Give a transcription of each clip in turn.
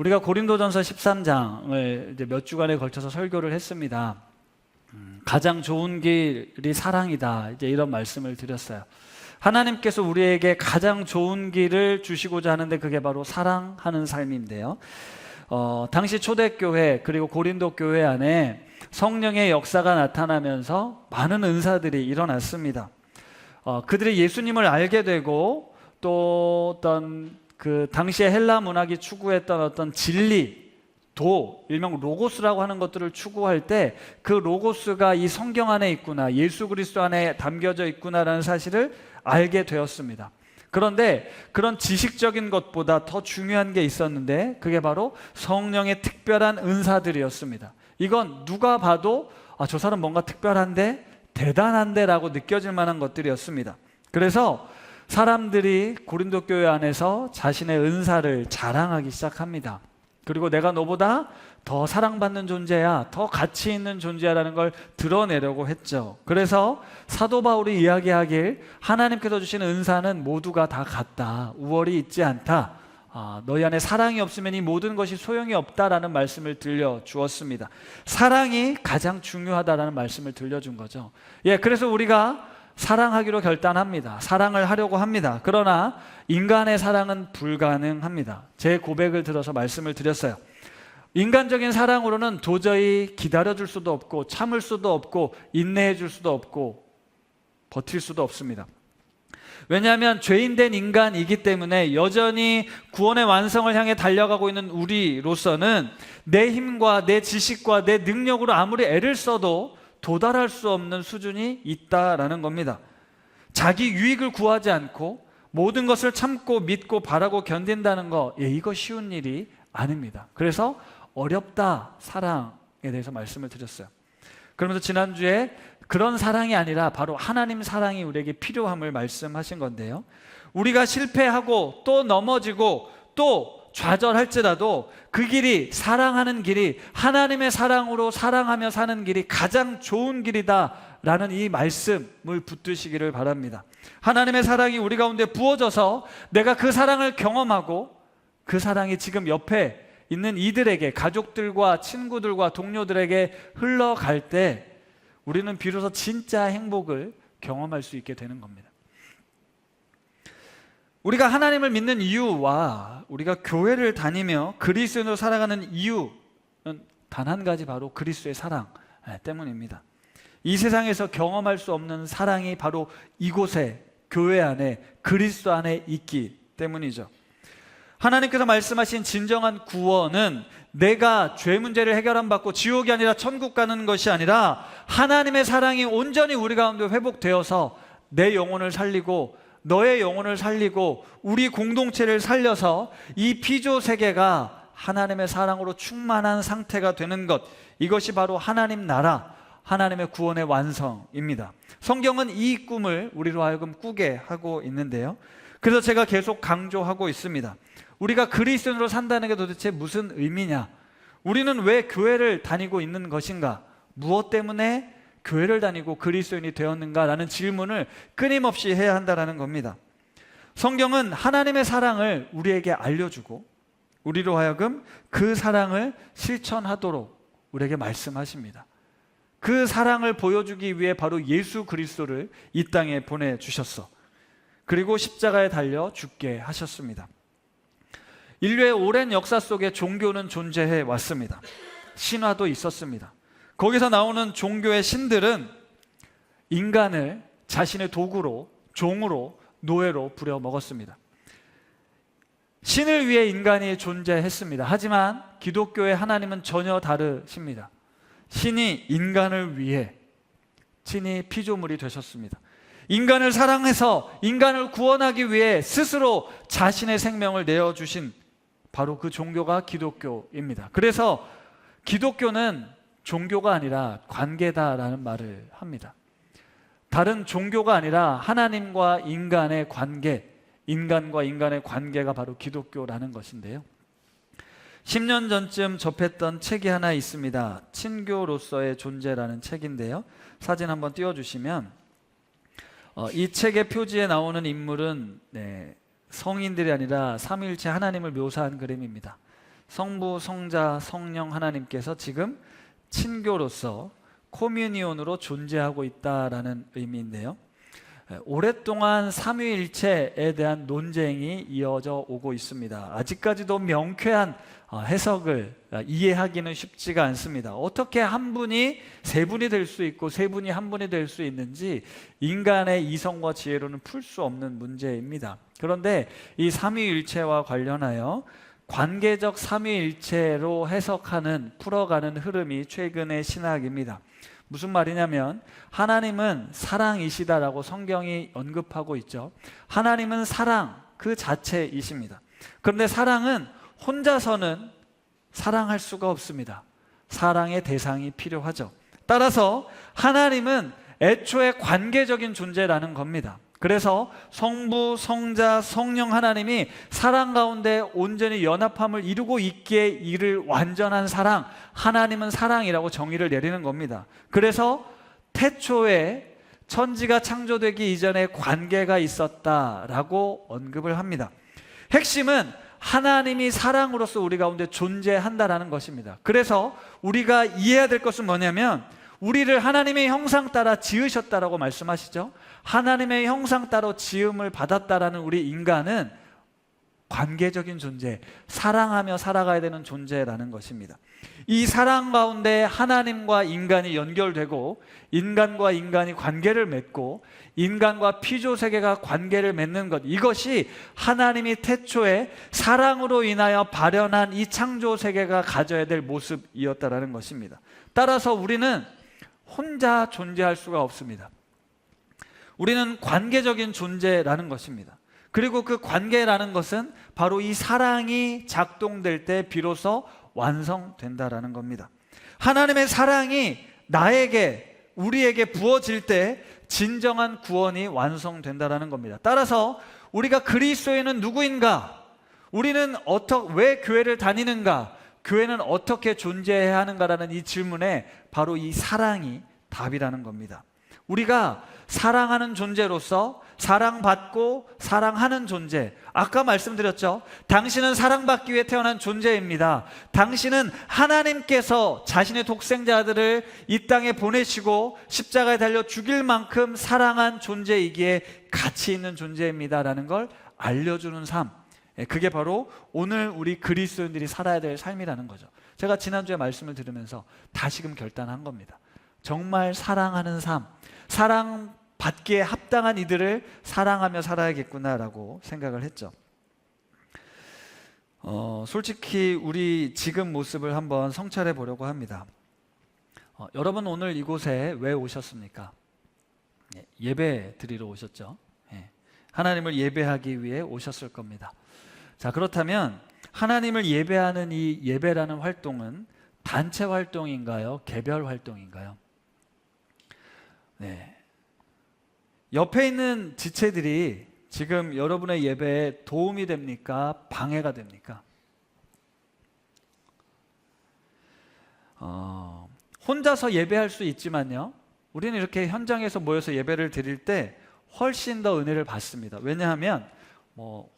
우리가 고린도전서 13장을 이제 몇 주간에 걸쳐서 설교를 했습니다. 가장 좋은 길이 사랑이다. 이제 이런 말씀을 드렸어요. 하나님께서 우리에게 가장 좋은 길을 주시고자 하는데 그게 바로 사랑하는 삶인데요. 당시 초대교회 그리고 고린도 교회 안에 성령의 역사가 나타나면서 많은 은사들이 일어났습니다. 그들이 예수님을 알게 되고 또 어떤 그 당시에 헬라 문학이 추구했던 어떤 진리, 일명 로고스라고 하는 것들을 추구할 때 그 로고스가 이 성경 안에 있구나, 예수 그리스도 안에 담겨져 있구나라는 사실을 알게 되었습니다. 그런데 그런 지식적인 것보다 더 중요한 게 있었는데 그게 바로 성령의 특별한 은사들이었습니다. 이건 누가 봐도 저 사람 뭔가 특별한데, 대단한데 라고 느껴질 만한 것들이었습니다. 그래서 사람들이 고린도 교회 안에서 자신의 은사를 자랑하기 시작합니다. 그리고 내가 너보다 더 사랑받는 존재야, 더 가치 있는 존재야라는 걸 드러내려고 했죠. 그래서 사도 바울이 이야기하길 하나님께서 주신 은사는 모두가 다 같다, 우월이 있지 않다, 너희 안에 사랑이 없으면 이 모든 것이 소용이 없다라는 말씀을 들려주었습니다. 사랑이 가장 중요하다라는 말씀을 들려준 거죠. 그래서 우리가 사랑하기로 결단합니다. 사랑을 하려고 합니다. 그러나 인간의 사랑은 불가능합니다. 제 고백을 들어서 말씀을 드렸어요. 인간적인 사랑으로는 도저히 기다려줄 수도 없고 참을 수도 없고 인내해줄 수도 없고 버틸 수도 없습니다. 왜냐하면 죄인된 인간이기 때문에 여전히 구원의 완성을 향해 달려가고 있는 우리로서는 내 힘과 내 지식과 내 능력으로 아무리 애를 써도 도달할 수 없는 수준이 있다라는 겁니다. 자기 유익을 구하지 않고 모든 것을 참고 믿고 바라고 견딘다는 거, 이거 쉬운 일이 아닙니다. 그래서 어렵다, 사랑에 대해서 말씀을 드렸어요. 그러면서 지난주에 그런 사랑이 아니라 바로 하나님 사랑이 우리에게 필요함을 말씀하신 건데요. 우리가 실패하고 또 넘어지고 또 좌절할지라도 그 길이, 사랑하는 길이, 하나님의 사랑으로 사랑하며 사는 길이 가장 좋은 길이다 라는 이 말씀을 붙드시기를 바랍니다. 하나님의 사랑이 우리 가운데 부어져서 내가 그 사랑을 경험하고 그 사랑이 지금 옆에 있는 이들에게, 가족들과 친구들과 동료들에게 흘러갈 때 우리는 비로소 진짜 행복을 경험할 수 있게 되는 겁니다. 우리가 하나님을 믿는 이유와 우리가 교회를 다니며 그리스도인으로 살아가는 이유는 단 한 가지, 바로 그리스도의 사랑 때문입니다. 이 세상에서 경험할 수 없는 사랑이 바로 이곳에, 교회 안에, 그리스도 안에 있기 때문이죠. 하나님께서 말씀하신 진정한 구원은 내가 죄 문제를 해결함 받고 지옥이 아니라 천국 가는 것이 아니라 하나님의 사랑이 온전히 우리 가운데 회복되어서 내 영혼을 살리고 너의 영혼을 살리고 우리 공동체를 살려서 이 피조 세계가 하나님의 사랑으로 충만한 상태가 되는 것, 이것이 바로 하나님 나라, 하나님의 구원의 완성입니다. 성경은 이 꿈을 우리로 하여금 꾸게 하고 있는데요. 그래서 제가 계속 강조하고 있습니다. 우리가 그리스도인으로 산다는 게 도대체 무슨 의미냐? 우리는 왜 교회를 다니고 있는 것인가? 무엇 때문에 교회를 다니고 그리스도인이 되었는가라는 질문을 끊임없이 해야 한다는 겁니다. 성경은 하나님의 사랑을 우리에게 알려주고 우리로 하여금 그 사랑을 실천하도록 우리에게 말씀하십니다. 그 사랑을 보여주기 위해 바로 예수 그리스도를 이 땅에 보내주셨어. 그리고 십자가에 달려 죽게 하셨습니다. 인류의 오랜 역사 속에 종교는 존재해 왔습니다. 신화도 있었습니다. 거기서 나오는 종교의 신들은 인간을 자신의 도구로, 종으로, 노예로 부려먹었습니다. 신을 위해 인간이 존재했습니다. 하지만 기독교의 하나님은 전혀 다르십니다. 신이 인간을 위해 친히 피조물이 되셨습니다. 인간을 사랑해서 인간을 구원하기 위해 스스로 자신의 생명을 내어주신 바로 그 종교가 기독교입니다. 그래서 기독교는 종교가 아니라 관계다라는 말을 합니다. 다른 종교가 아니라 하나님과 인간의 관계, 인간과 인간의 관계가 바로 기독교라는 것인데요. 10년 전쯤 접했던 책이 하나 있습니다. 친교로서의 존재라는 책인데요. 사진 한번 띄워주시면 이 책의 표지에 나오는 인물은 성인들이 아니라 삼위일체 하나님을 묘사한 그림입니다. 성부, 성자, 성령 하나님께서 지금 친교로서 코뮤니온으로 존재하고 있다라는 의미인데요. 오랫동안 삼위일체에 대한 논쟁이 이어져 오고 있습니다. 아직까지도 명쾌한 해석을 이해하기는 쉽지가 않습니다. 어떻게 한 분이 세 분이 될 수 있고 세 분이 한 분이 될 수 있는지 인간의 이성과 지혜로는 풀 수 없는 문제입니다. 그런데 이 삼위일체와 관련하여 관계적 삼위일체로 해석하는, 풀어가는 흐름이 최근의 신학입니다. 무슨 말이냐면 하나님은 사랑이시다라고 성경이 언급하고 있죠. 하나님은 사랑 그 자체이십니다. 그런데 사랑은 혼자서는 사랑할 수가 없습니다. 사랑의 대상이 필요하죠. 따라서 하나님은 애초에 관계적인 존재라는 겁니다. 그래서 성부, 성자, 성령 하나님이 사랑 가운데 온전히 연합함을 이루고 있기에 이를 완전한 사랑, 하나님은 사랑이라고 정의를 내리는 겁니다. 그래서 태초에 천지가 창조되기 이전에 관계가 있었다라고 언급을 합니다. 핵심은 하나님이 사랑으로서 우리 가운데 존재한다라는 것입니다. 그래서 우리가 이해해야 될 것은 뭐냐면 우리를 하나님의 형상 따라 지으셨다라고 말씀하시죠. 하나님의 형상 따라 지음을 받았다라는 우리 인간은 관계적인 존재, 사랑하며 살아가야 되는 존재라는 것입니다. 이 사랑 가운데 하나님과 인간이 연결되고 인간과 인간이 관계를 맺고 인간과 피조세계가 관계를 맺는 것, 이것이 하나님이 태초에 사랑으로 인하여 발현한 이 창조세계가 가져야 될 모습이었다라는 것입니다. 따라서 우리는 혼자 존재할 수가 없습니다. 우리는 관계적인 존재라는 것입니다. 그리고 그 관계라는 것은 바로 이 사랑이 작동될 때 비로소 완성된다라는 겁니다. 하나님의 사랑이 나에게, 우리에게 부어질 때 진정한 구원이 완성된다라는 겁니다. 따라서 우리가 그리스도인은 누구인가? 우리는 왜 교회를 다니는가? 교회는 어떻게 존재해야 하는가라는 이 질문에 바로 이 사랑이 답이라는 겁니다. 우리가 사랑하는 존재로서 사랑받고 사랑하는 존재, 아까 말씀드렸죠. 당신은 사랑받기 위해 태어난 존재입니다. 당신은 하나님께서 자신의 독생자 아들을 이 땅에 보내시고 십자가에 달려 죽일 만큼 사랑한 존재이기에 가치 있는 존재입니다라는 걸 알려주는 삶, 그게 바로 오늘 우리 그리스도인들이 살아야 될 삶이라는 거죠. 제가 지난주에 말씀을 들으면서 다시금 결단한 겁니다. 정말 사랑하는 삶, 사랑받기에 합당한 이들을 사랑하며 살아야겠구나라고 생각을 했죠. 솔직히 우리 지금 모습을 한번 성찰해 보려고 합니다. 여러분 오늘 이곳에 왜 오셨습니까? 예배 드리러 오셨죠. 하나님을 예배하기 위해 오셨을 겁니다. 자, 그렇다면 하나님을 예배하는 이 예배라는 활동은 단체 활동인가요? 개별 활동인가요? 네. 옆에 있는 지체들이 지금 여러분의 예배에 도움이 됩니까? 방해가 됩니까? 혼자서 예배할 수 있지만요, 우리는 이렇게 현장에서 모여서 예배를 드릴 때 훨씬 더 은혜를 받습니다. 왜냐하면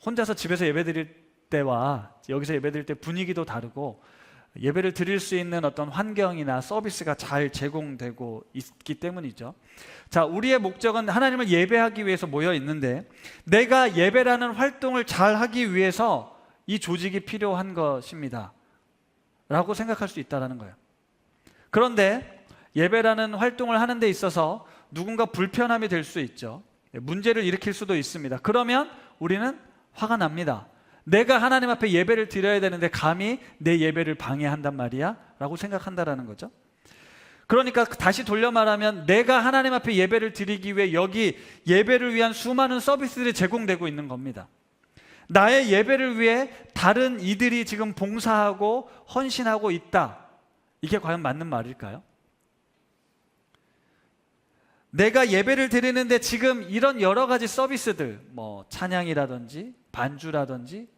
혼자서 집에서 예배 드릴 때와 여기서 예배 드릴 때 분위기도 다르고 예배를 드릴 수 있는 어떤 환경이나 서비스가 잘 제공되고 있기 때문이죠. 자, 우리의 목적은 하나님을 예배하기 위해서 모여 있는데 내가 예배라는 활동을 잘 하기 위해서 이 조직이 필요한 것입니다 라고 생각할 수 있다는 거예요. 그런데 예배라는 활동을 하는 데 있어서 누군가 불편함이 될 수 있죠. 문제를 일으킬 수도 있습니다. 그러면 우리는 화가 납니다. 내가 하나님 앞에 예배를 드려야 되는데 감히 내 예배를 방해한단 말이야? 라고 생각한다라는 거죠. 그러니까 다시 돌려 말하면 내가 하나님 앞에 예배를 드리기 위해 여기 예배를 위한 수많은 서비스들이 제공되고 있는 겁니다. 나의 예배를 위해 다른 이들이 지금 봉사하고 헌신하고 있다. 이게 과연 맞는 말일까요? 내가 예배를 드리는데 지금 이런 여러 가지 서비스들, 찬양이라든지 반주라든지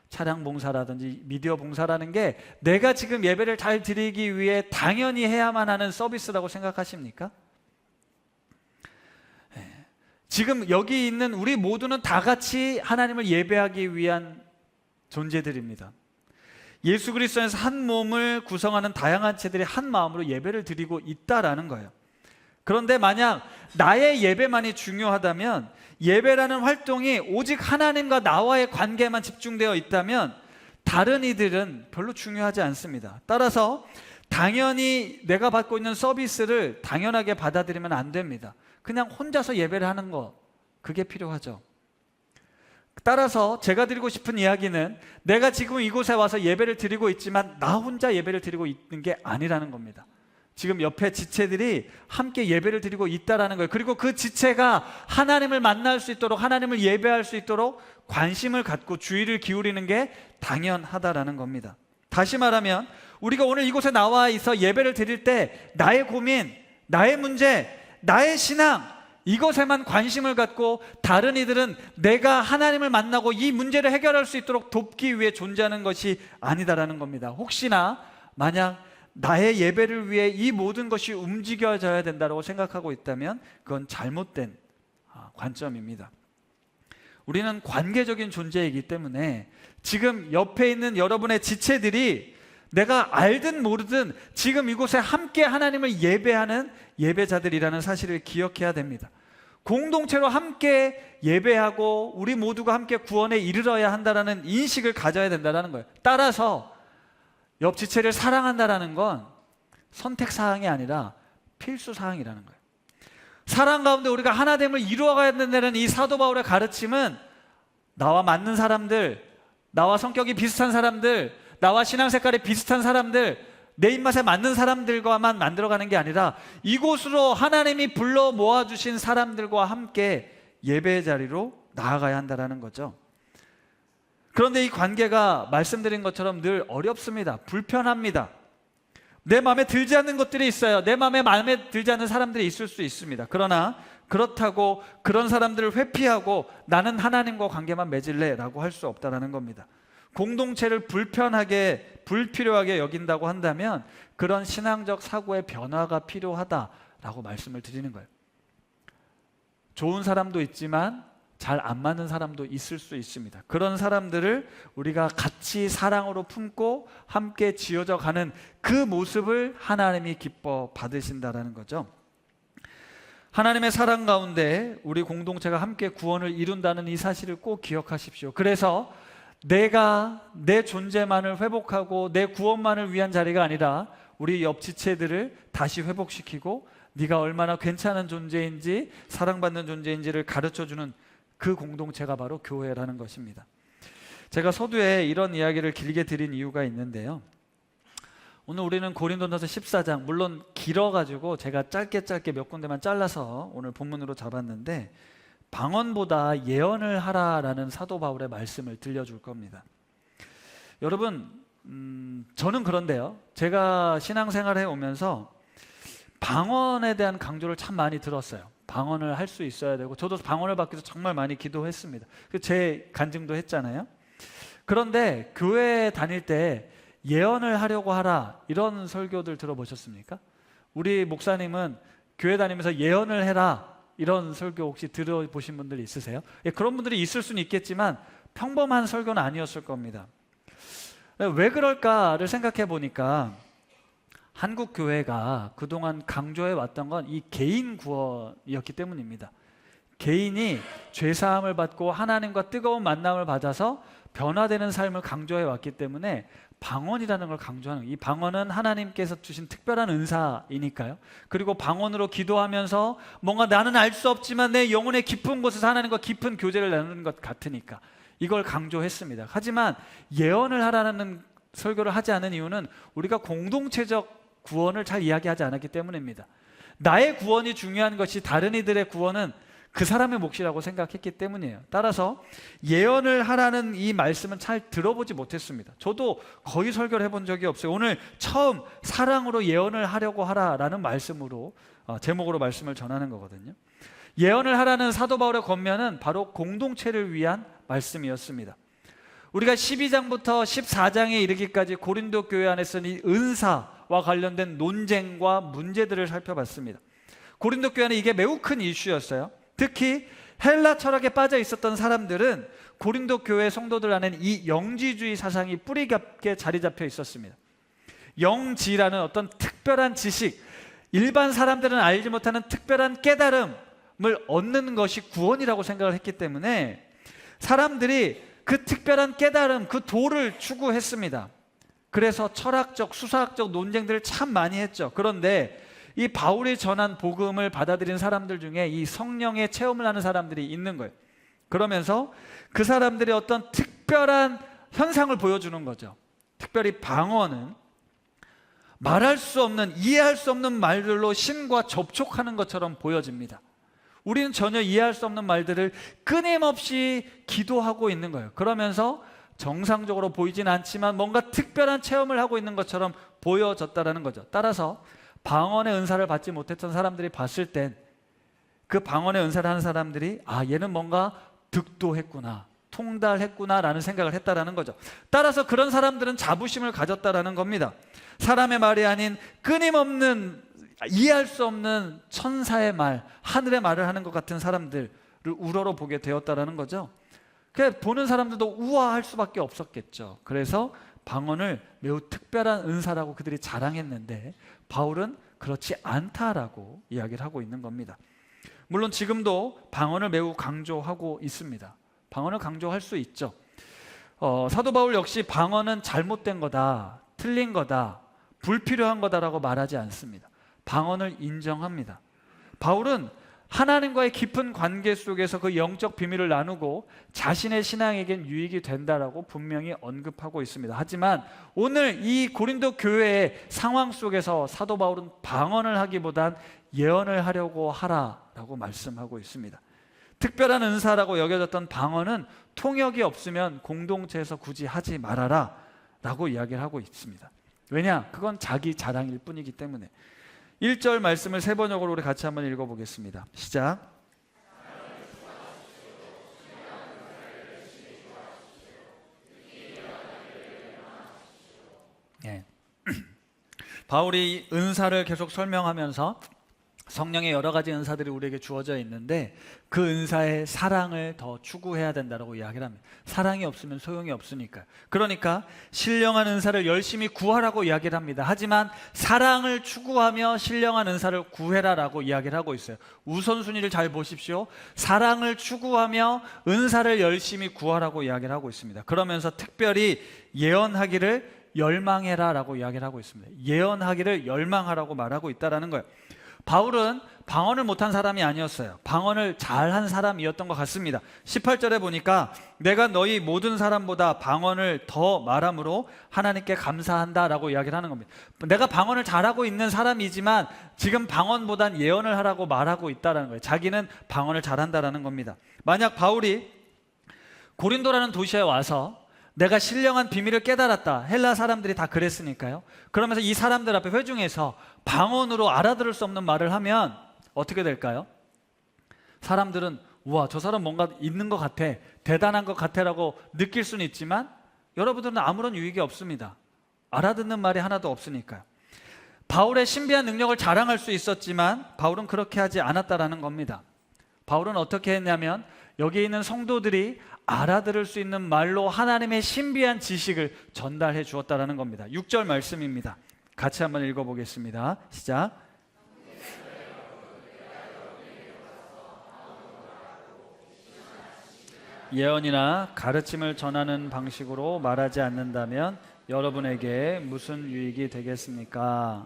차량 봉사라든지 미디어 봉사라는 게 내가 지금 예배를 잘 드리기 위해 당연히 해야만 하는 서비스라고 생각하십니까? 지금 여기 있는 우리 모두는 다 같이 하나님을 예배하기 위한 존재들입니다. 예수 그리스도 안에서 한 몸을 구성하는 다양한 체들이 한 마음으로 예배를 드리고 있다라는 거예요. 그런데 만약 나의 예배만이 중요하다면, 예배라는 활동이 오직 하나님과 나와의 관계만 집중되어 있다면 다른 이들은 별로 중요하지 않습니다. 따라서 당연히 내가 받고 있는 서비스를 당연하게 받아들이면 안 됩니다. 그냥 혼자서 예배를 하는 거, 그게 필요하죠. 따라서 제가 드리고 싶은 이야기는, 내가 지금 이곳에 와서 예배를 드리고 있지만 나 혼자 예배를 드리고 있는 게 아니라는 겁니다. 지금 옆에 지체들이 함께 예배를 드리고 있다라는 거예요. 그리고 그 지체가 하나님을 만날 수 있도록, 하나님을 예배할 수 있도록 관심을 갖고 주의를 기울이는 게 당연하다라는 겁니다. 다시 말하면 우리가 오늘 이곳에 나와 있어 예배를 드릴 때 나의 고민, 나의 문제, 나의 신앙, 이것에만 관심을 갖고 다른 이들은 내가 하나님을 만나고 이 문제를 해결할 수 있도록 돕기 위해 존재하는 것이 아니다라는 겁니다. 혹시나 만약 나의 예배를 위해 이 모든 것이 움직여져야 된다고 생각하고 있다면 그건 잘못된 관점입니다. 우리는 관계적인 존재이기 때문에 지금 옆에 있는 여러분의 지체들이 내가 알든 모르든 지금 이곳에 함께 하나님을 예배하는 예배자들이라는 사실을 기억해야 됩니다. 공동체로 함께 예배하고 우리 모두가 함께 구원에 이르러야 한다는 인식을 가져야 된다는 거예요. 따라서 옆 지체를 사랑한다는 건 선택사항이 아니라 필수사항이라는 거예요. 사랑 가운데 우리가 하나됨을 이루어가야 된다는 이 사도 바울의 가르침은 나와 맞는 사람들, 나와 성격이 비슷한 사람들, 나와 신앙 색깔이 비슷한 사람들, 내 입맛에 맞는 사람들과만 만들어가는 게 아니라 이곳으로 하나님이 불러 모아주신 사람들과 함께 예배의 자리로 나아가야 한다는 거죠. 그런데 이 관계가 말씀드린 것처럼 늘 어렵습니다. 불편합니다. 내 마음에 들지 않는 것들이 있어요. 내 마음에 들지 않는 사람들이 있을 수 있습니다. 그러나 그렇다고 그런 사람들을 회피하고 나는 하나님과 관계만 맺을래 라고 할 수 없다는 겁니다. 공동체를 불필요하게 여긴다고 한다면 그런 신앙적 사고의 변화가 필요하다라고 말씀을 드리는 거예요. 좋은 사람도 있지만 잘 안 맞는 사람도 있을 수 있습니다. 그런 사람들을 우리가 같이 사랑으로 품고 함께 지어져 가는 그 모습을 하나님이 기뻐 받으신다라는 거죠. 하나님의 사랑 가운데 우리 공동체가 함께 구원을 이룬다는 이 사실을 꼭 기억하십시오. 그래서 내가 내 존재만을 회복하고 내 구원만을 위한 자리가 아니라 우리 옆 지체들을 다시 회복시키고 네가 얼마나 괜찮은 존재인지 사랑받는 존재인지를 가르쳐주는 그 공동체가 바로 교회라는 것입니다. 제가 서두에 이런 이야기를 길게 드린 이유가 있는데요, 오늘 우리는 고린도전서 14장, 물론 길어가지고 제가 짧게 몇 군데만 잘라서 오늘 본문으로 잡았는데 방언보다 예언을 하라라는 사도 바울의 말씀을 들려줄 겁니다. 여러분, 저는 그런데요, 제가 신앙생활을 해오면서 방언에 대한 강조를 참 많이 들었어요. 방언을 할 수 있어야 되고, 저도 방언을 받기 위해서 정말 많이 기도했습니다. 제 간증도 했잖아요. 그런데 교회 다닐 때 예언을 하려고 하라 이런 설교들 들어보셨습니까? 우리 목사님은 교회 다니면서 예언을 해라 이런 설교 혹시 들어보신 분들 있으세요? 그런 분들이 있을 수는 있겠지만 평범한 설교는 아니었을 겁니다. 왜 그럴까를 생각해 보니까 한국 교회가 그동안 강조해 왔던 건 이 개인 구원이었기 때문입니다. 개인이 죄사함을 받고 하나님과 뜨거운 만남을 받아서 변화되는 삶을 강조해 왔기 때문에 방언이라는 걸 강조하는, 이 방언은 하나님께서 주신 특별한 은사이니까요. 그리고 방언으로 기도하면서 뭔가 나는 알 수 없지만 내 영혼의 깊은 곳에서 하나님과 깊은 교제를 나누는 것 같으니까 이걸 강조했습니다. 하지만 예언을 하라는 설교를 하지 않은 이유는 우리가 공동체적 구원을 잘 이야기하지 않았기 때문입니다. 나의 구원이 중요한 것이 다른 이들의 구원은 그 사람의 몫이라고 생각했기 때문이에요. 따라서 예언을 하라는 이 말씀은 잘 들어보지 못했습니다. 저도 거의 설교를 해본 적이 없어요. 오늘 처음 사랑으로 예언을 하려고 하라라는 말씀으로 제목으로 말씀을 전하는 거거든요. 예언을 하라는 사도 바울의 권면은 바로 공동체를 위한 말씀이었습니다. 우리가 12장부터 14장에 이르기까지 고린도 교회 안에서 이 은사와 관련된 논쟁과 문제들을 살펴봤습니다. 고린도 교회는 이게 매우 큰 이슈였어요. 특히 헬라 철학에 빠져 있었던 사람들은 고린도 교회 성도들 안에는 이 영지주의 사상이 뿌리 깊게 자리 잡혀 있었습니다. 영지라는 어떤 특별한 지식, 일반 사람들은 알지 못하는 특별한 깨달음을 얻는 것이 구원이라고 생각을 했기 때문에 사람들이 그 특별한 깨달음, 그 도를 추구했습니다. 그래서 철학적, 수사학적 논쟁들을 참 많이 했죠. 그런데 이 바울이 전한 복음을 받아들인 사람들 중에 이 성령의 체험을 하는 사람들이 있는 거예요. 그러면서 그 사람들이 어떤 특별한 현상을 보여주는 거죠. 특별히 방언은 말할 수 없는, 이해할 수 없는 말들로 신과 접촉하는 것처럼 보여집니다. 우리는 전혀 이해할 수 없는 말들을 끊임없이 기도하고 있는 거예요. 그러면서 정상적으로 보이진 않지만 뭔가 특별한 체험을 하고 있는 것처럼 보여졌다는 거죠. 따라서 방언의 은사를 받지 못했던 사람들이 봤을 땐 그 방언의 은사를 하는 사람들이 얘는 뭔가 득도했구나, 통달했구나 라는 생각을 했다라는 거죠. 따라서 그런 사람들은 자부심을 가졌다라는 겁니다. 사람의 말이 아닌 끊임없는, 이해할 수 없는 천사의 말, 하늘의 말을 하는 것 같은 사람들을 우러러 보게 되었다라는 거죠. 그러니까 보는 사람들도 우아할 수밖에 없었겠죠. 그래서 방언을 매우 특별한 은사라고 그들이 자랑했는데 바울은 그렇지 않다라고 이야기를 하고 있는 겁니다. 물론 지금도 방언을 매우 강조하고 있습니다. 방언을 강조할 수 있죠. 사도 바울 역시 방언은 잘못된 거다, 틀린 거다, 불필요한 거다라고 말하지 않습니다. 방언을 인정합니다. 바울은 하나님과의 깊은 관계 속에서 그 영적 비밀을 나누고 자신의 신앙에겐 유익이 된다라고 분명히 언급하고 있습니다. 하지만 오늘 이 고린도 교회의 상황 속에서 사도 바울은 방언을 하기보단 예언을 하려고 하라라고 말씀하고 있습니다. 특별한 은사라고 여겨졌던 방언은 통역이 없으면 공동체에서 굳이 하지 말아라 라고 이야기를 하고 있습니다. 왜냐? 그건 자기 자랑일 뿐이기 때문에. 1절 말씀을 세 번역으로 우리 같이 한번 읽어보겠습니다. 시작. 예. 바울이 은사를 계속 설명하면서 성령의 여러 가지 은사들이 우리에게 주어져 있는데 그 은사의 사랑을 더 추구해야 된다고 이야기를 합니다. 사랑이 없으면 소용이 없으니까요. 그러니까 신령한 은사를 열심히 구하라고 이야기를 합니다. 하지만 사랑을 추구하며 신령한 은사를 구해라라고 이야기를 하고 있어요. 우선순위를 잘 보십시오. 사랑을 추구하며 은사를 열심히 구하라고 이야기를 하고 있습니다. 그러면서 특별히 예언하기를 열망해라라고 이야기를 하고 있습니다. 예언하기를 열망하라고 말하고 있다는 거예요. 바울은 방언을 못한 사람이 아니었어요. 방언을 잘한 사람이었던 것 같습니다. 18절에 보니까 내가 너희 모든 사람보다 방언을 더 말함으로 하나님께 감사한다라고 이야기를 하는 겁니다. 내가 방언을 잘하고 있는 사람이지만 지금 방언보단 예언을 하라고 말하고 있다는 거예요. 자기는 방언을 잘한다라는 겁니다. 만약 바울이 고린도라는 도시에 와서 내가 신령한 비밀을 깨달았다, 헬라 사람들이 다 그랬으니까요. 그러면서 이 사람들 앞에 회중에서 방언으로 알아들을 수 없는 말을 하면 어떻게 될까요? 사람들은 우와, 저 사람 뭔가 있는 것 같아, 대단한 것 같아 라고 느낄 수는 있지만 여러분들은 아무런 유익이 없습니다. 알아듣는 말이 하나도 없으니까요. 바울의 신비한 능력을 자랑할 수 있었지만 바울은 그렇게 하지 않았다라는 겁니다. 바울은 어떻게 했냐면 여기 있는 성도들이 알아들을 수 있는 말로 하나님의 신비한 지식을 전달해 주었다라는 겁니다. 6절 말씀입니다. 같이 한번 읽어보겠습니다. 시작. 예언이나 가르침을 전하는 방식으로 말하지 않는다면 여러분에게 무슨 유익이 되겠습니까?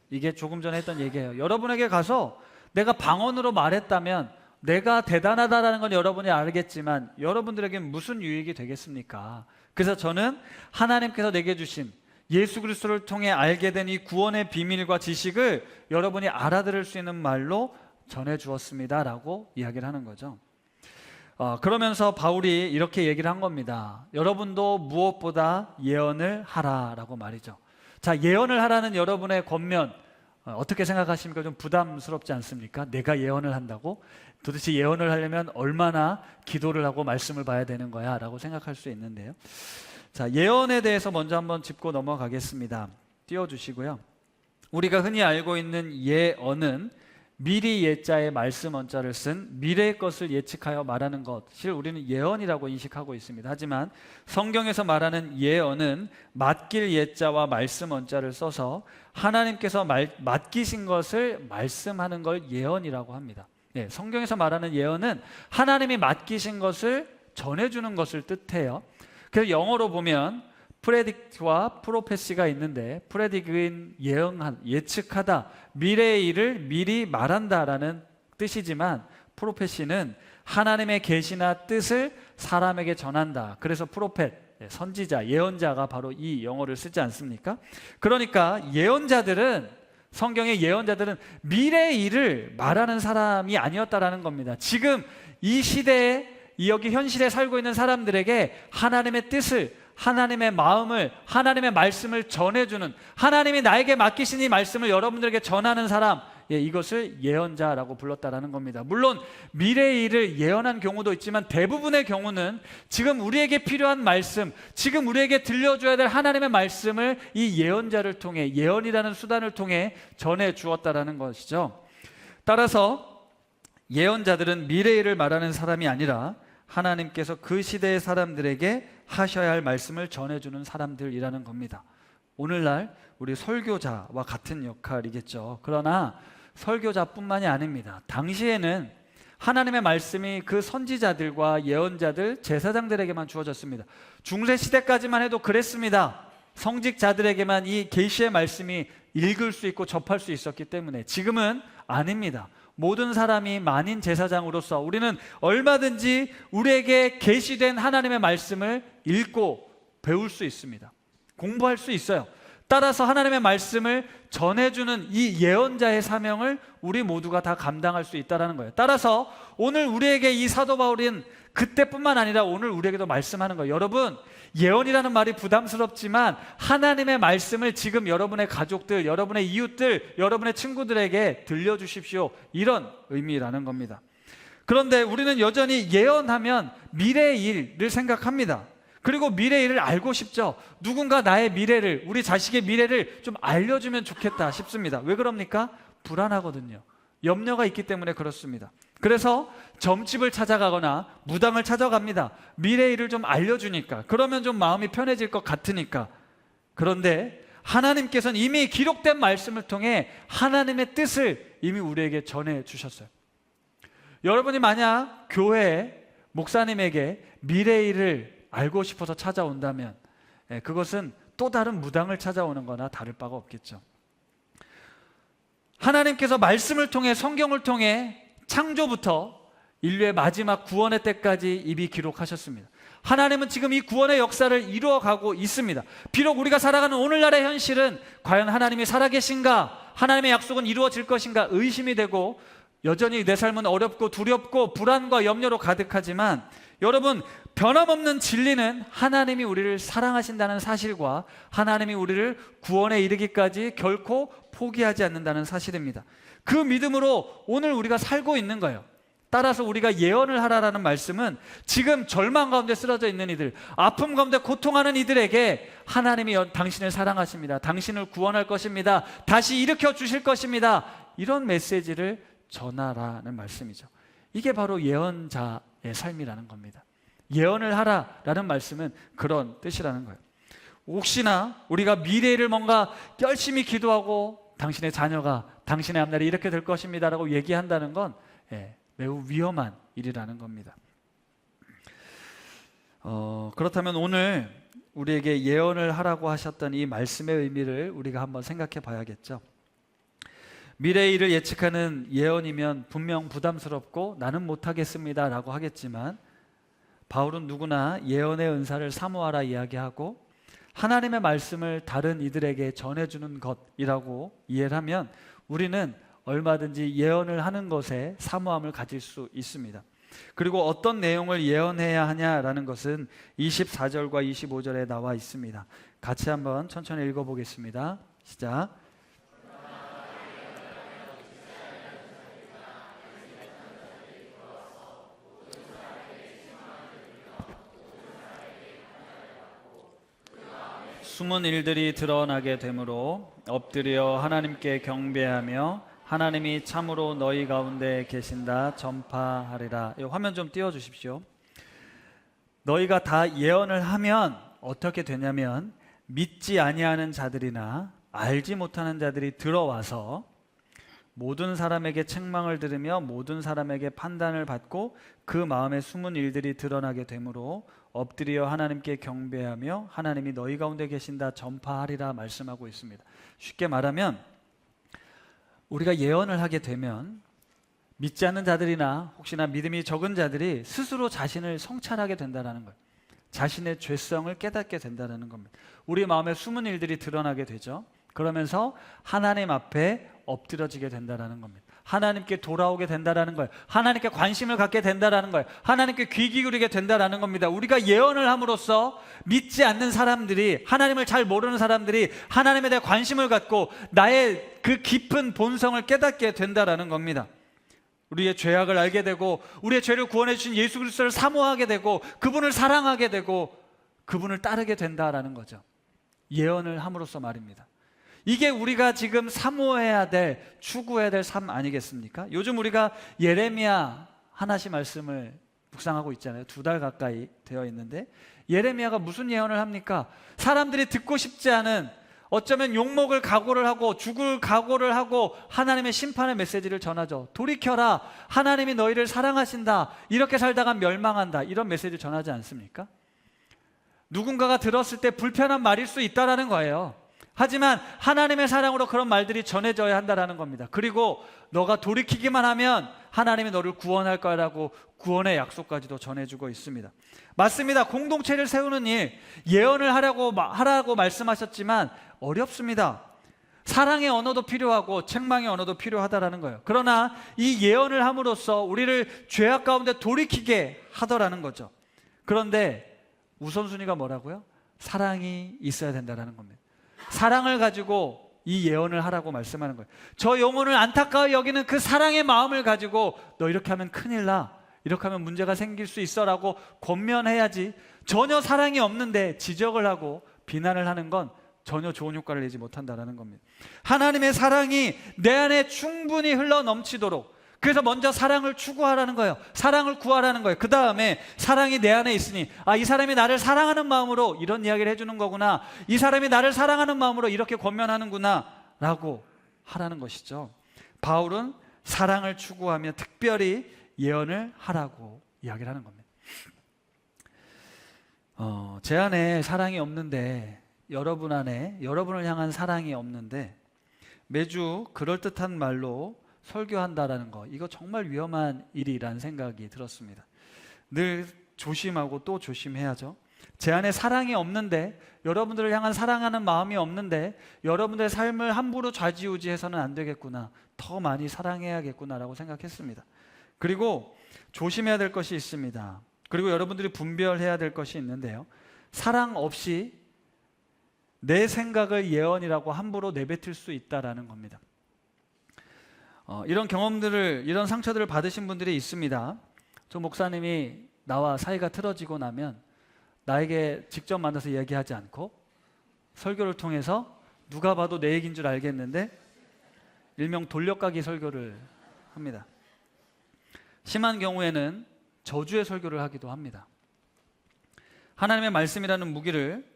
이게 조금 전에 했던 얘기예요. 여러분에게 가서 내가 방언으로 말했다면 내가 대단하다라는 건 여러분이 알겠지만 여러분들에게 무슨 유익이 되겠습니까? 그래서 저는 하나님께서 내게 주신 예수 그리스도를 통해 알게 된 이 구원의 비밀과 지식을 여러분이 알아들을 수 있는 말로 전해 주었습니다 라고 이야기를 하는 거죠. 그러면서 바울이 이렇게 얘기를 한 겁니다. 여러분도 무엇보다 예언을 하라라고 말이죠. 자, 예언을 하라는 여러분의 권면 어떻게 생각하십니까? 좀 부담스럽지 않습니까? 내가 예언을 한다고? 도대체 예언을 하려면 얼마나 기도를 하고 말씀을 봐야 되는 거야? 라고 생각할 수 있는데요. 자, 예언에 대해서 먼저 한번 짚고 넘어가겠습니다. 띄워주시고요. 우리가 흔히 알고 있는 예언은 미리 예자에 말씀 원자를 쓴 미래의 것을 예측하여 말하는 것을 우리는 예언이라고 인식하고 있습니다. 하지만 성경에서 말하는 예언은 맡길 예자와 말씀 원자를 써서 하나님께서 맡기신 것을 말씀하는 걸 예언이라고 합니다. 성경에서 말하는 예언은 하나님이 맡기신 것을 전해주는 것을 뜻해요. 그래서 영어로 보면 프레딕트와 프로페시가 있는데, 프레딕은 예측하다, 미래의 일을 미리 말한다라는 뜻이지만, 프로페시는 하나님의 계시나 뜻을 사람에게 전한다. 그래서 프로펫, 선지자, 예언자가 바로 이 영어를 쓰지 않습니까? 그러니까 예언자들은, 성경의 예언자들은 미래의 일을 말하는 사람이 아니었다라는 겁니다. 지금 이 시대에, 여기 현실에 살고 있는 사람들에게 하나님의 뜻을, 하나님의 마음을, 하나님의 말씀을 전해주는, 하나님이 나에게 맡기신 이 말씀을 여러분들에게 전하는 사람, 이것을 예언자라고 불렀다라는 겁니다. 물론 미래의 일을 예언한 경우도 있지만 대부분의 경우는 지금 우리에게 필요한 말씀, 지금 우리에게 들려줘야 될 하나님의 말씀을 이 예언자를 통해, 예언이라는 수단을 통해 전해 주었다라는 것이죠. 따라서 예언자들은 미래의 일을 말하는 사람이 아니라 하나님께서 그 시대의 사람들에게 하셔야 할 말씀을 전해주는 사람들이라는 겁니다. 오늘날 우리 설교자와 같은 역할이겠죠. 그러나 설교자뿐만이 아닙니다. 당시에는 하나님의 말씀이 그 선지자들과 예언자들, 제사장들에게만 주어졌습니다. 중세시대까지만 해도 그랬습니다. 성직자들에게만 이 계시의 말씀이 읽을 수 있고 접할 수 있었기 때문에. 지금은 아닙니다. 모든 사람이 만인 제사장으로서 우리는 얼마든지 우리에게 계시된 하나님의 말씀을 읽고 배울 수 있습니다. 공부할 수 있어요. 따라서 하나님의 말씀을 전해주는 이 예언자의 사명을 우리 모두가 다 감당할 수 있다는 거예요. 따라서 오늘 우리에게 이 사도 바울은 그때뿐만 아니라 오늘 우리에게도 말씀하는 거예요. 여러분, 예언이라는 말이 부담스럽지만 하나님의 말씀을 지금 여러분의 가족들, 여러분의 이웃들, 여러분의 친구들에게 들려주십시오. 이런 의미라는 겁니다. 그런데 우리는 여전히 예언하면 미래의 일을 생각합니다. 그리고 미래의 일을 알고 싶죠. 누군가 나의 미래를, 우리 자식의 미래를 좀 알려주면 좋겠다 싶습니다. 왜 그럽니까? 불안하거든요. 염려가 있기 때문에 그렇습니다. 그래서 점집을 찾아가거나 무당을 찾아갑니다. 미래의 일을 좀 알려주니까, 그러면 좀 마음이 편해질 것 같으니까. 그런데 하나님께서는 이미 기록된 말씀을 통해 하나님의 뜻을 이미 우리에게 전해 주셨어요. 여러분이 만약 교회에 목사님에게 미래의 일을 알고 싶어서 찾아온다면 그것은 또 다른 무당을 찾아오는 거나 다를 바가 없겠죠. 하나님께서 말씀을 통해, 성경을 통해 창조부터 인류의 마지막 구원의 때까지 이미 기록하셨습니다. 하나님은 지금 이 구원의 역사를 이루어가고 있습니다. 비록 우리가 살아가는 오늘날의 현실은 과연 하나님이 살아계신가, 하나님의 약속은 이루어질 것인가 의심이 되고, 여전히 내 삶은 어렵고 두렵고 불안과 염려로 가득하지만, 여러분, 변함없는 진리는 하나님이 우리를 사랑하신다는 사실과 하나님이 우리를 구원에 이르기까지 결코 포기하지 않는다는 사실입니다. 그 믿음으로 오늘 우리가 살고 있는 거예요. 따라서 우리가 예언을 하라라는 말씀은 지금 절망 가운데 쓰러져 있는 이들, 아픔 가운데 고통하는 이들에게 하나님이 당신을 사랑하십니다. 당신을 구원할 것입니다. 다시 일으켜 주실 것입니다. 이런 메시지를 전하라는 말씀이죠. 이게 바로 예언자의 삶이라는 겁니다. 예언을 하라라는 말씀은 그런 뜻이라는 거예요. 혹시나 우리가 미래를 뭔가 열심히 기도하고 당신의 자녀가, 당신의 앞날이 이렇게 될 것입니다 라고 얘기한다는 건 매우 위험한 일이라는 겁니다. 그렇다면 오늘 우리에게 예언을 하라고 하셨던 이 말씀의 의미를 우리가 한번 생각해 봐야겠죠. 미래의 일을 예측하는 예언이면 분명 부담스럽고 나는 못하겠습니다 라고 하겠지만, 바울은 누구나 예언의 은사를 사모하라 이야기하고 하나님의 말씀을 다른 이들에게 전해주는 것이라고 이해를 하면 우리는 얼마든지 예언을 하는 것에 사모함을 가질 수 있습니다. 그리고 어떤 내용을 예언해야 하냐라는 것은 24절과 25절에 나와 있습니다. 같이 한번 천천히 읽어보겠습니다. 시작. 숨은 일들이 드러나게 되므로 엎드려 하나님께 경배하며 하나님이 참으로 너희 가운데 계신다 전파하리라. 이 화면 좀 띄워주십시오. 너희가 다 예언을 하면 어떻게 되냐면 믿지 아니하는 자들이나 알지 못하는 자들이 들어와서 모든 사람에게 책망을 들으며 모든 사람에게 판단을 받고 그 마음에 숨은 일들이 드러나게 되므로 엎드려 하나님께 경배하며 하나님이 너희 가운데 계신다 전파하리라 말씀하고 있습니다. 쉽게 말하면 우리가 예언을 하게 되면 믿지 않는 자들이나 혹시나 믿음이 적은 자들이 스스로 자신을 성찰하게 된다는 거예요. 자신의 죄성을 깨닫게 된다는 겁니다. 우리 마음에 숨은 일들이 드러나게 되죠. 그러면서 하나님 앞에 엎드려지게 된다는 겁니다. 하나님께 돌아오게 된다는 거예요. 하나님께 관심을 갖게 된다는 거예요. 하나님께 귀 기울이게 된다는 겁니다. 우리가 예언을 함으로써 믿지 않는 사람들이, 하나님을 잘 모르는 사람들이 하나님에 대해 관심을 갖고 나의 그 깊은 본성을 깨닫게 된다는 겁니다. 우리의 죄악을 알게 되고 우리의 죄를 구원해 주신 예수 그리스도를 사모하게 되고 그분을 사랑하게 되고 그분을 따르게 된다는 거죠. 예언을 함으로써 말입니다. 이게 우리가 지금 사모해야 될, 추구해야 될 삶 아니겠습니까? 요즘 우리가 예레미야 하나씩 말씀을 묵상하고 있잖아요. 2달 가까이 되어 있는데 예레미야가 무슨 예언을 합니까? 사람들이 듣고 싶지 않은, 어쩌면 욕먹을 각오를 하고 죽을 각오를 하고 하나님의 심판의 메시지를 전하죠. 돌이켜라, 하나님이 너희를 사랑하신다, 이렇게 살다가 멸망한다, 이런 메시지를 전하지 않습니까? 누군가가 들었을 때 불편한 말일 수 있다는 거예요. 하지만 하나님의 사랑으로 그런 말들이 전해져야 한다는 겁니다. 그리고 너가 돌이키기만 하면 하나님이 너를 구원할 거라고 구원의 약속까지도 전해주고 있습니다. 맞습니다. 공동체를 세우는 일, 예언을 하라고 말씀하셨지만 어렵습니다. 사랑의 언어도 필요하고 책망의 언어도 필요하다라는 거예요. 그러나 이 예언을 함으로써 우리를 죄악 가운데 돌이키게 하더라는 거죠. 그런데 우선순위가 뭐라고요? 사랑이 있어야 된다는 겁니다. 사랑을 가지고 이 예언을 하라고 말씀하는 거예요. 저 영혼을 안타까워 여기는 그 사랑의 마음을 가지고 너 이렇게 하면 큰일 나, 이렇게 하면 문제가 생길 수 있어 라고 권면해야지, 전혀 사랑이 없는데 지적을 하고 비난을 하는 건 전혀 좋은 효과를 내지 못한다는 겁니다. 하나님의 사랑이 내 안에 충분히 흘러 넘치도록, 그래서 먼저 사랑을 추구하라는 거예요. 사랑을 구하라는 거예요. 그 다음에 사랑이 내 안에 있으니 이 사람이 나를 사랑하는 마음으로 이런 이야기를 해주는 거구나, 이 사람이 나를 사랑하는 마음으로 이렇게 권면하는구나 라고 하라는 것이죠. 바울은 사랑을 추구하며 특별히 예언을 하라고 이야기를 하는 겁니다. 제 안에 사랑이 없는데, 여러분 안에 여러분을 향한 사랑이 없는데 매주 그럴듯한 말로 설교한다라는 거, 이거 정말 위험한 일이라는 생각이 들었습니다. 늘 조심하고 또 조심해야죠. 제 안에 사랑이 없는데, 여러분들을 향한 사랑하는 마음이 없는데 여러분들의 삶을 함부로 좌지우지해서는 안 되겠구나, 더 많이 사랑해야겠구나라고 생각했습니다. 그리고 조심해야 될 것이 있습니다. 그리고 여러분들이 분별해야 될 것이 있는데요, 사랑 없이 내 생각을 예언이라고 함부로 내뱉을 수 있다라는 겁니다. 이런 경험들을, 이런 상처들을 받으신 분들이 있습니다. 저 목사님이 나와 사이가 틀어지고 나면 나에게 직접 만나서 얘기하지 않고 설교를 통해서 누가 봐도 내 얘기인 줄 알겠는데 일명 돌려까기 설교를 합니다. 심한 경우에는 저주의 설교를 하기도 합니다. 하나님의 말씀이라는 무기를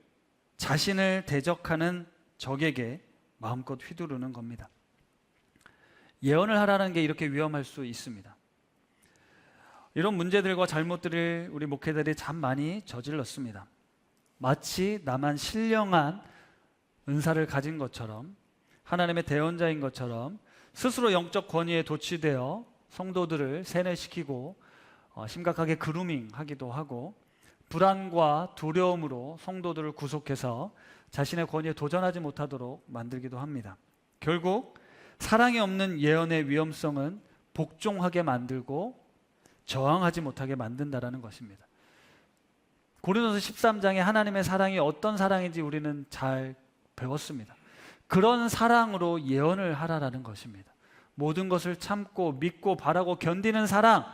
자신을 대적하는 적에게 마음껏 휘두르는 겁니다. 예언을 하라는 게 이렇게 위험할 수 있습니다. 이런 문제들과 잘못들을 우리 목회자들이 참 많이 저질렀습니다. 마치 나만 신령한 은사를 가진 것처럼, 하나님의 대언자인 것처럼 스스로 영적 권위에 도취되어 성도들을 세뇌시키고 심각하게 그루밍하기도 하고, 불안과 두려움으로 성도들을 구속해서 자신의 권위에 도전하지 못하도록 만들기도 합니다. 결국 사랑이 없는 예언의 위험성은 복종하게 만들고 저항하지 못하게 만든다는 것입니다. 고린도서 13장에 하나님의 사랑이 어떤 사랑인지 우리는 잘 배웠습니다. 그런 사랑으로 예언을 하라라는 것입니다. 모든 것을 참고 믿고 바라고 견디는 사랑,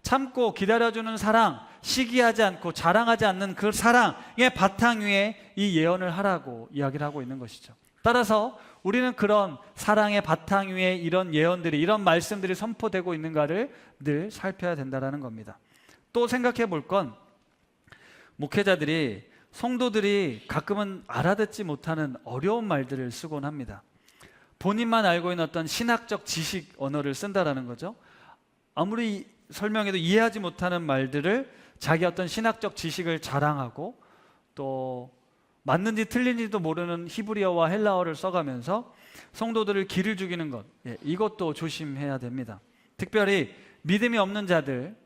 참고 기다려주는 사랑, 시기하지 않고 자랑하지 않는 그 사랑의 바탕 위에 이 예언을 하라고 이야기를 하고 있는 것이죠. 따라서 우리는 그런 사랑의 바탕 위에 이런 예언들이, 이런 말씀들이 선포되고 있는가를 늘 살펴야 된다는 겁니다. 또 생각해 볼 건, 목회자들이, 성도들이 가끔은 알아듣지 못하는 어려운 말들을 쓰곤 합니다. 본인만 알고 있는 어떤 신학적 지식 언어를 쓴다라는 거죠. 아무리 설명해도 이해하지 못하는 말들을 자기 어떤 신학적 지식을 자랑하고, 또 맞는지 틀린지도 모르는 히브리어와 헬라어를 써가면서 성도들을 기를 죽이는 것, 이것도 조심해야 됩니다. 특별히 믿음이 없는 자들,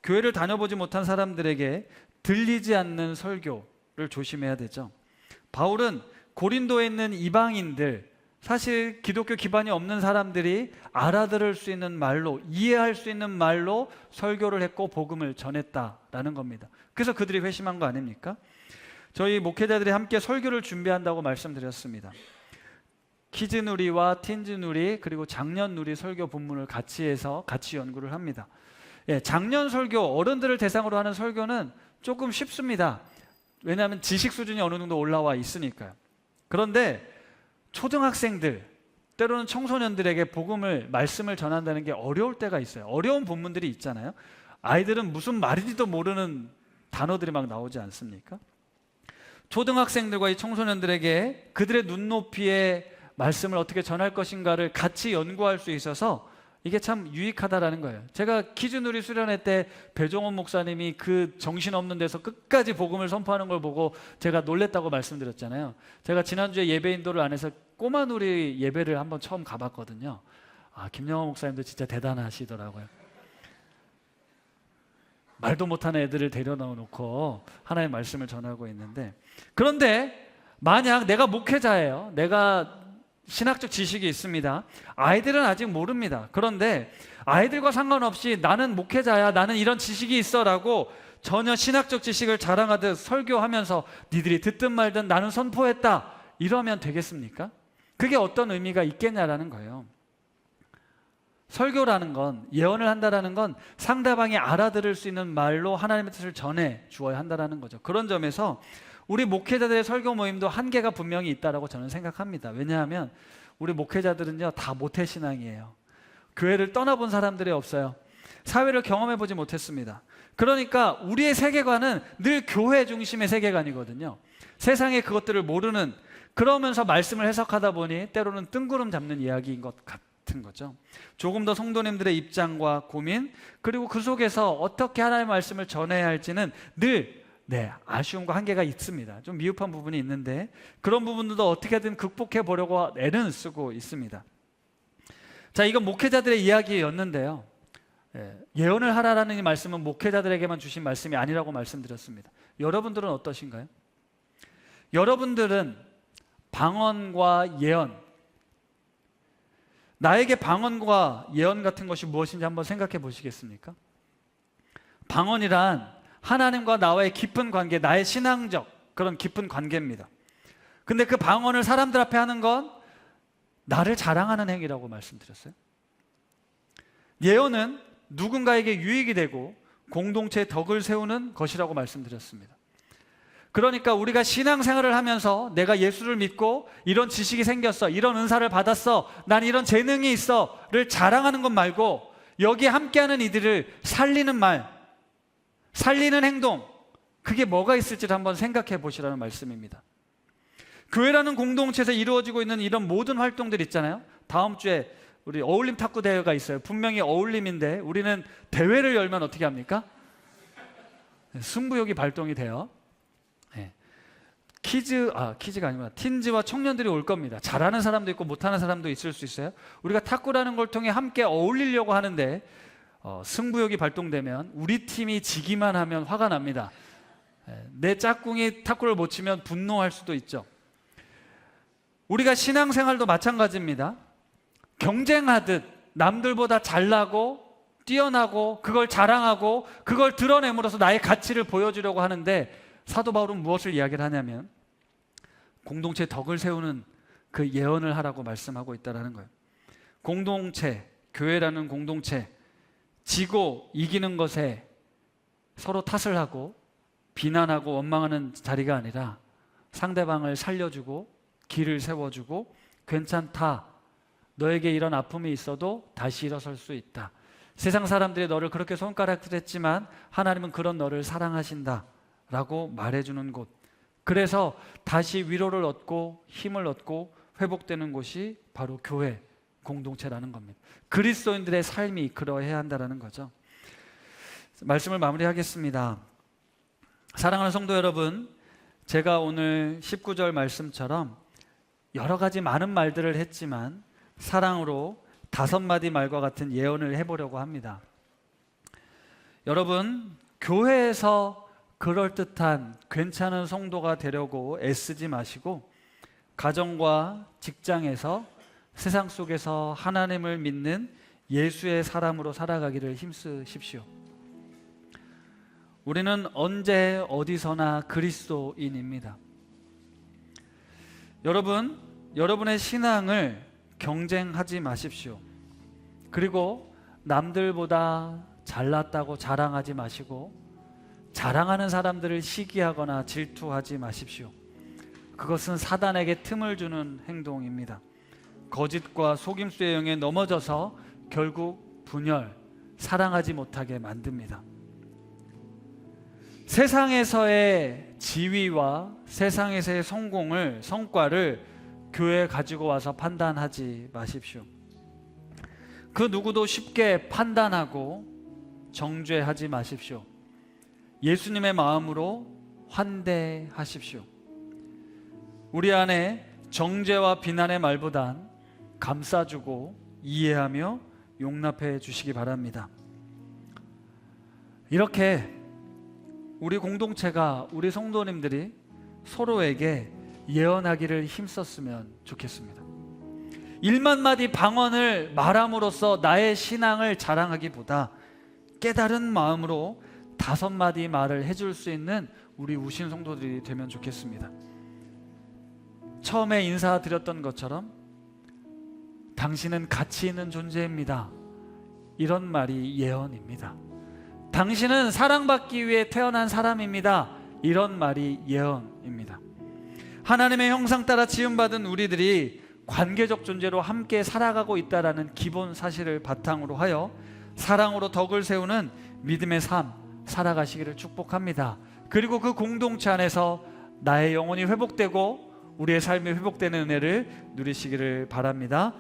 교회를 다녀보지 못한 사람들에게 들리지 않는 설교를 조심해야 되죠. 바울은 고린도에 있는 이방인들, 사실 기독교 기반이 없는 사람들이 알아들을 수 있는 말로, 이해할 수 있는 말로 설교를 했고 복음을 전했다라는 겁니다. 그래서 그들이 회심한 거 아닙니까? 저희 목회자들이 함께 설교를 준비한다고 말씀드렸습니다. 키즈누리와 틴즈누리 그리고 장년누리 설교 본문을 같이 해서 같이 연구를 합니다. 장년 설교, 어른들을 대상으로 하는 설교는 조금 쉽습니다. 왜냐하면 지식 수준이 어느 정도 올라와 있으니까요. 그런데 초등학생들, 때로는 청소년들에게 복음을, 말씀을 전한다는 게 어려울 때가 있어요. 어려운 본문들이 있잖아요. 아이들은 무슨 말인지도 모르는 단어들이 막 나오지 않습니까? 초등학생들과 이 청소년들에게 그들의 눈높이에 말씀을 어떻게 전할 것인가를 같이 연구할 수 있어서 이게 참 유익하다라는 거예요. 제가 키즈누리 수련회 때 배종원 목사님이 그 정신없는 데서 끝까지 복음을 선포하는 걸 보고 제가 놀랬다고 말씀드렸잖아요. 제가 지난주에 예배 인도를 안 해서 꼬마누리 예배를 한번 처음 가봤거든요. 김영호 목사님도 진짜 대단하시더라고요. 말도 못하는 애들을 데려놓고 하나의 말씀을 전하고 있는데, 그런데 만약 내가 목회자예요. 내가 신학적 지식이 있습니다. 아이들은 아직 모릅니다. 그런데 아이들과 상관없이 나는 목회자야, 나는 이런 지식이 있어 라고 전혀 신학적 지식을 자랑하듯 설교하면서 니들이 듣든 말든 나는 선포했다, 이러면 되겠습니까? 그게 어떤 의미가 있겠냐라는 거예요. 설교라는 건, 예언을 한다라는 건 상대방이 알아들을 수 있는 말로 하나님의 뜻을 전해 주어야 한다는 거죠. 그런 점에서 우리 목회자들의 설교 모임도 한계가 분명히 있다고 저는 생각합니다. 왜냐하면 우리 목회자들은요, 다 모태신앙이에요. 교회를 떠나본 사람들이 없어요. 사회를 경험해보지 못했습니다. 그러니까 우리의 세계관은 늘 교회 중심의 세계관이거든요. 세상의 그것들을 모르는, 그러면서 말씀을 해석하다 보니 때로는 뜬구름 잡는 이야기인 것 같은 거죠. 조금 더 성도님들의 입장과 고민, 그리고 그 속에서 어떻게 하나님의 말씀을 전해야 할지는 늘 아쉬움과 한계가 있습니다. 좀 미흡한 부분이 있는데 그런 부분들도 어떻게든 극복해 보려고 애는 쓰고 있습니다. 자, 이건 목회자들의 이야기였는데요. 예언을 하라라는 이 말씀은 목회자들에게만 주신 말씀이 아니라고 말씀드렸습니다. 여러분들은 어떠신가요? 여러분들은 방언과 예언, 나에게 방언과 예언 같은 것이 무엇인지 한번 생각해 보시겠습니까? 방언이란 하나님과 나와의 깊은 관계, 나의 신앙적 그런 깊은 관계입니다. 근데 그 방언을 사람들 앞에 하는 건 나를 자랑하는 행위라고 말씀드렸어요. 예언은 누군가에게 유익이 되고 공동체의 덕을 세우는 것이라고 말씀드렸습니다. 그러니까 우리가 신앙생활을 하면서 내가 예수를 믿고 이런 지식이 생겼어, 이런 은사를 받았어, 난 이런 재능이 있어를 자랑하는 것 말고 여기에 함께하는 이들을 살리는 말, 살리는 행동, 그게 뭐가 있을지를 한번 생각해 보시라는 말씀입니다. 교회라는 공동체에서 이루어지고 있는 이런 모든 활동들 있잖아요. 다음 주에 우리 어울림 탁구 대회가 있어요. 분명히 어울림인데 우리는 대회를 열면 어떻게 합니까? 승부욕이 발동이 돼요. 키즈가 아니구나. 틴즈와 청년들이 올 겁니다. 잘하는 사람도 있고 못하는 사람도 있을 수 있어요. 우리가 탁구라는 걸 통해 함께 어울리려고 하는데 승부욕이 발동되면 우리 팀이 지기만 하면 화가 납니다. 내 짝꿍이 탁구를 못 치면 분노할 수도 있죠. 우리가 신앙생활도 마찬가지입니다. 경쟁하듯 남들보다 잘나고 뛰어나고 그걸 자랑하고 그걸 드러냄으로써 나의 가치를 보여주려고 하는데, 사도 바울은 무엇을 이야기를 하냐면 공동체 덕을 세우는 그 예언을 하라고 말씀하고 있다는 거예요. 공동체, 교회라는 공동체, 지고 이기는 것에 서로 탓을 하고 비난하고 원망하는 자리가 아니라 상대방을 살려주고 길을 세워주고 괜찮다. 너에게 이런 아픔이 있어도 다시 일어설 수 있다. 세상 사람들이 너를 그렇게 손가락질했지만 하나님은 그런 너를 사랑하신다 라고 말해주는 곳. 그래서 다시 위로를 얻고 힘을 얻고 회복되는 곳이 바로 교회 공동체라는 겁니다. 그리스도인들의 삶이 그러해야 한다는 거죠. 말씀을 마무리하겠습니다. 사랑하는 성도 여러분, 제가 오늘 19절 말씀처럼 여러 가지 많은 말들을 했지만 사랑으로 5마디 말과 같은 예언을 해보려고 합니다. 여러분, 교회에서 그럴듯한 괜찮은 성도가 되려고 애쓰지 마시고 가정과 직장에서 세상 속에서 하나님을 믿는 예수의 사람으로 살아가기를 힘쓰십시오. 우리는 언제 어디서나 그리스도인입니다. 여러분, 여러분의 신앙을 경쟁하지 마십시오. 그리고 남들보다 잘났다고 자랑하지 마시고 자랑하는 사람들을 시기하거나 질투하지 마십시오. 그것은 사단에게 틈을 주는 행동입니다. 거짓과 속임수의 영에 넘어져서 결국 분열, 사랑하지 못하게 만듭니다. 세상에서의 지위와 세상에서의 성과를 교회에 가지고 와서 판단하지 마십시오. 그 누구도 쉽게 판단하고 정죄하지 마십시오. 예수님의 마음으로 환대하십시오. 우리 안에 정죄와 비난의 말보단 감싸주고 이해하며 용납해 주시기 바랍니다. 이렇게 우리 공동체가, 우리 성도님들이 서로에게 예언하기를 힘썼으면 좋겠습니다. 1만 마디 방언을 말함으로써 나의 신앙을 자랑하기보다 깨달은 마음으로 5마디 말을 해줄 수 있는 우리 우신 성도들이 되면 좋겠습니다. 처음에 인사드렸던 것처럼 당신은 가치 있는 존재입니다. 이런 말이 예언입니다. 당신은 사랑받기 위해 태어난 사람입니다. 이런 말이 예언입니다. 하나님의 형상 따라 지음받은 우리들이 관계적 존재로 함께 살아가고 있다는 기본 사실을 바탕으로 하여 사랑으로 덕을 세우는 믿음의 삶 살아가시기를 축복합니다. 그리고 그 공동체 안에서 나의 영혼이 회복되고 우리의 삶이 회복되는 은혜를 누리시기를 바랍니다.